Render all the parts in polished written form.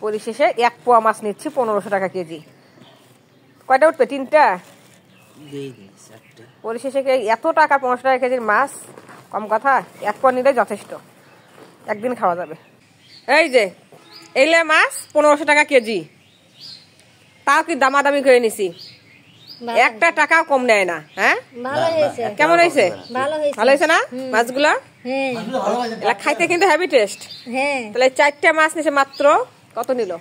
পরিশেষে 1 পোয়া মাছ নিচ্ছি 1500 টাকা কেজি। কয়টা উঠবে? 3টা। পরিশেষে এত টাকা 1500 টাকা কেজির মাছ কম কথা, 1 পোয়া নিলে যথেষ্ট, একদিন খাওয়া যাবে। এই যে এইলে মাছ 1500 টাকা কেজি, তাও কি দামাদামি করে নিছি, একটা টাকাও কম নেয় না। হ্যাঁ কেমন হয়েছে? ভালো হয়েছে না মাছগুলা? খাইতে কিন্তু হেভি টেস্ট। তাহলে 4টা মাছ নিছে মাত্র কত নিল?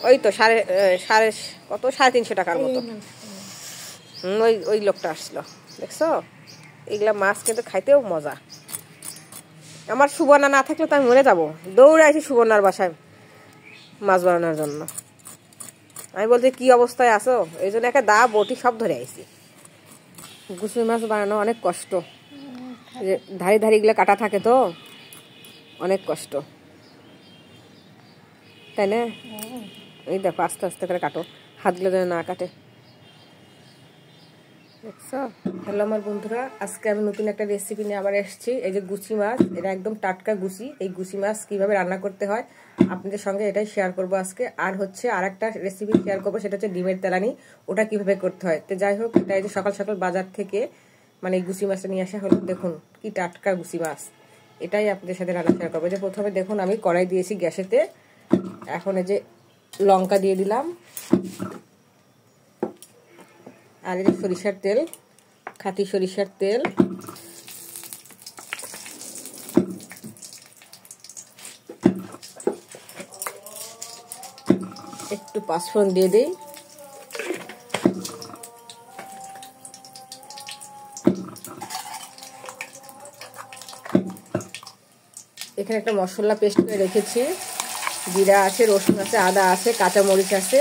ওই তো সাড়ে 350 টাকার মতো। ওই লোকটা আসলো, দেখছো? এগুলা মাছ কিন্তু খাইতেও মজা। আমার সুবর্ণা না থাকলে তো আমি মরে যাবো, দৌড়ে আসি সুবর্ণার বাসায় মাছ বানানোর জন্য। আমি বলছি কি অবস্থায় আছো, এই জন্য একটা দা বটি সব ধরে আইছি। গুছি মাছ বানানো অনেক কষ্ট, ধারি ধারি গুলো কাটা থাকে তো অনেক কষ্ট, তাই না? এই দেখো আস্তে আস্তে করে কাটো, হাতগুলো যেন না কাটে, দেখছো? হ্যালো আমার বন্ধুরা, আজকে আমি নতুন একটা রেসিপি নিয়ে আবার এসেছি। এই যে গুছি মাছ, এটা একদম টাটকা গুছি। এই গুছি মাছ কিভাবে রান্না করতে হয় আপনাদের সঙ্গে এটাই শেয়ার করব আজকে। আর হচ্ছে আর একটা রেসিপি শেয়ার করবো, সেটা হচ্ছে ডিমের তেলানি, ওটা কিভাবে করতে হয়। তো যাই হোক, এটা এই যে সকাল সকাল বাজার থেকে মানে এই গুছি মাছটা নিয়ে আসা হলো। দেখুন কি টাটকা গুছি মাছ, এটাই আপনাদের সাথে রান্না শেয়ার করবো। যে প্রথমে দেখুন আমি কড়াই দিয়েছি গ্যাসেতে, এখন এই যে লঙ্কা দিয়ে দিলাম, আর এই সরিষার তেল, খাঁটি সরিষার তেল, একটু পাঁচফোড়ন দিয়ে দিই, এখানে একটা মশলা পেস্ট করে রেখেছি, জিরা আছে, রসুন আছে, আদা আছে, কাঁচা মরিচ আছে,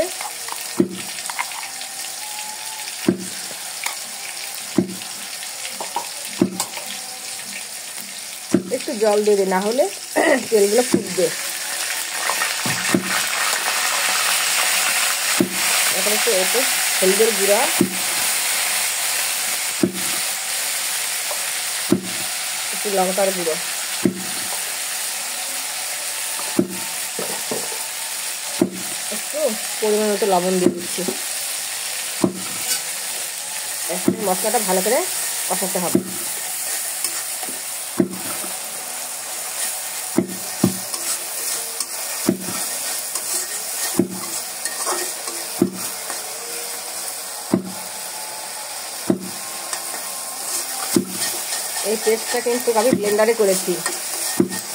একটু জল দেবে, না হলে তেলগুলো ফুটবে। এখন একটু হলুদের গুঁড়া, একটু লঙ্কার গুঁড়ো, একটু পরিমাণ মতো লবণ দিয়ে দিচ্ছি। এখন মশলাটা ভালো করে কষাতে হবে। এই পেস্টটা কিন্তু আমি ব্লেন্ডারে করেছি,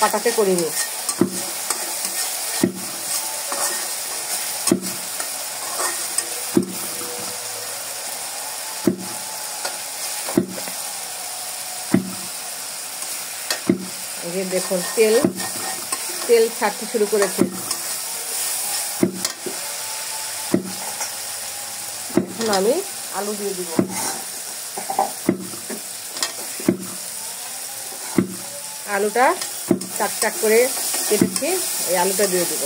পাটাতে করিনি। এই যে দেখুন তেল ছাড়তে শুরু করেছে। এখন আমি আলু দিয়ে দিব, আলুটা চাক চাক করে কেটেছি, এই আলুটা দিয়ে দিব।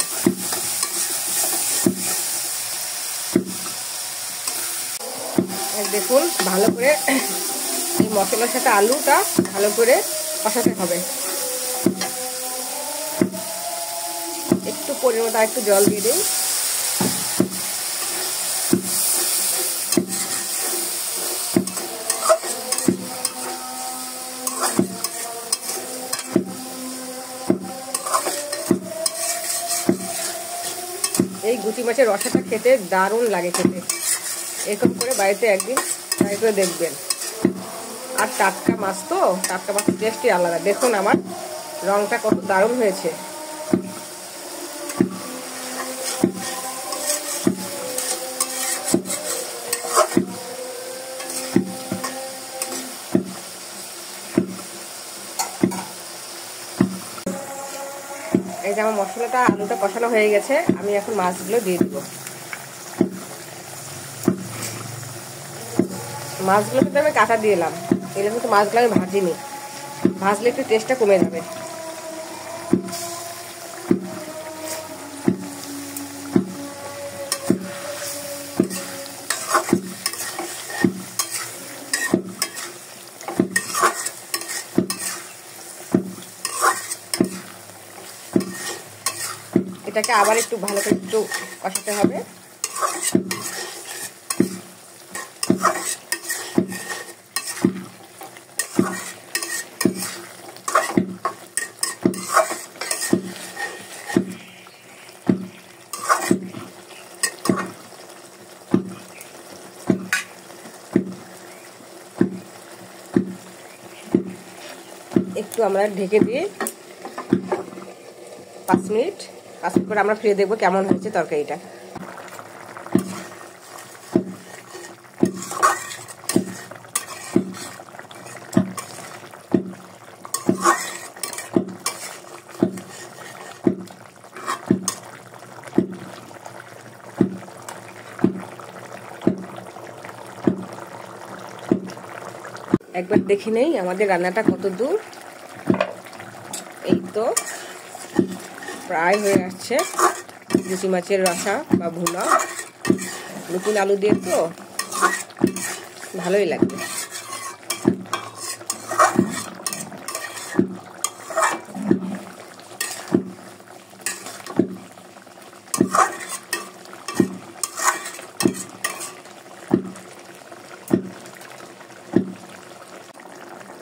দেখুন ভালো করে এই মশলার সাথে আলুটা ভালো করে কষাতে হবে। একটু পরিমাণ একটু জল দিয়ে দিই, এই গুটি মাছের রসাটা খেতে দারুণ লাগে খেতে। এরকম করে বাড়িতে একদিন ট্রাই করে দেখবেন। আর টাটকা মাছ তো, টাটকা মাছের টেস্টই আলাদা। দেখুন আমার রংটা কত দারুণ হয়েছে। এই যে আমার মশলাটা আলুটা কষানো হয়ে গেছে, আমি এখন মাছগুলো দিয়ে দিব। মাছগুলো কিন্তু আমি কাটা দিলাম, এগুলো কিন্তু মাছগুলো আমি ভাজিনি, ভাজলে একটু টেস্টটা কমে যাবে। এটা এটাকে আবার একটু ভালো করে একটু কষাতে হবে। একটু আমরা ঢেকে দিয়ে 5 মিনিট পর আমরা ফিরে দেখবো কেমন হয়েছে তরকারিটা। একবার দেখে নেই আমাদের রান্নাটা কত দূর। এই তো প্রায় হয়ে আসছে। গুচি মাছের রসা বা ভুনা নতুন আলু দিয়ে তো ভালোই লাগবে।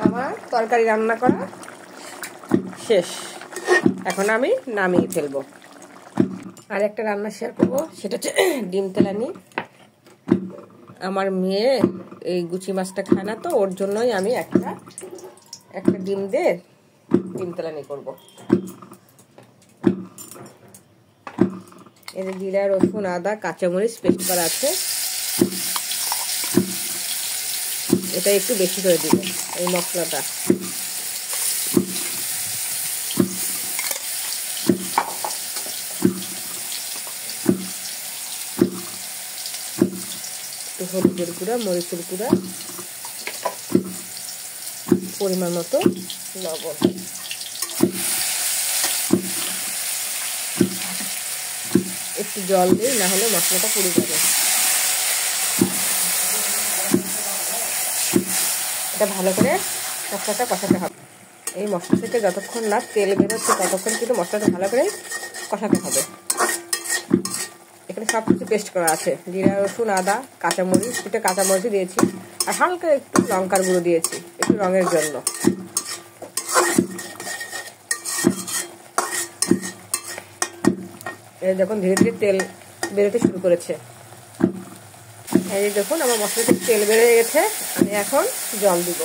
আমার তরকারি রান্না করা শেষ, এখন আমি নামিয়ে ফেলবো। আর একটা রান্না শেয়ার করবো, সেটা হচ্ছে ডিম তেলানি। আমার মেয়ে এই গুচি মাছটা খায় না, তো ওর জন্যই আমি একটা ডিম দিয়ে ডিম তেলানি করবো। এর জিরা, রসুন, আদা, কাঁচামরিচ পেস্ট করা আছে। এটা একটু বেশি করে দিব এই মশলাটা। একটু হলুদের গুঁড়া, মরিচের গুঁড়া, পরিমাণ মতো লবণ। একটু জল দিই, না হলে মশলাটা পুড়ে যাবে। এটা ভালো করে মশলাটা কষাতে হবে। এই মশলা থেকে যতক্ষণ না তেল বেরোচ্ছে ততক্ষণ কিন্তু মশলাটা ভালো করে কষাতে হবে। এখানে সব কিছু পেস্ট করা আছে, জিরা, রসুন, আদা, কাঁচামরিচ, এটা কাঁচামরিচ দিয়েছি, আর হালকা একটু লঙ্কার গুঁড়ো দিয়েছি একটু রঙের জন্য। এই দেখুন ধীরে ধীরে তেল বেরোতে শুরু করেছে। এই দেখুন আমার মশলা থেকে তেল বেড়ে গেছে, আমি এখন জল দিব।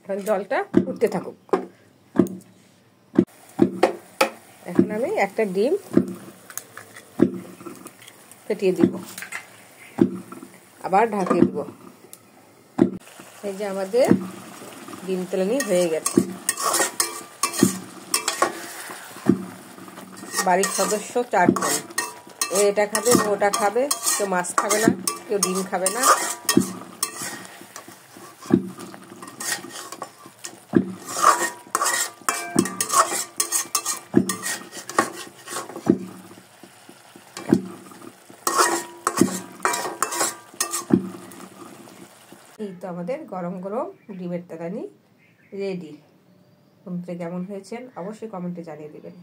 এখন জলটা উঠতে থাকুক। এখন আমি একটা ডিম ফেটিয়ে দিব, আবার ঢাকিয়ে দিব। এই যে আমাদের ডিম তেলানি হয়ে গেছে। বাড়ির সদস্য 4 জন, এটা খাবে, ওটা খাবে, কেউ মাছ খাবে না, কেউ ডিম খাবে না। এই তো আমাদের গরম গরম ডিমের তেলানি রেডি। বন্ধুরা কেমন হয়েছেন অবশ্যই কমেন্টে জানিয়ে দেবেন।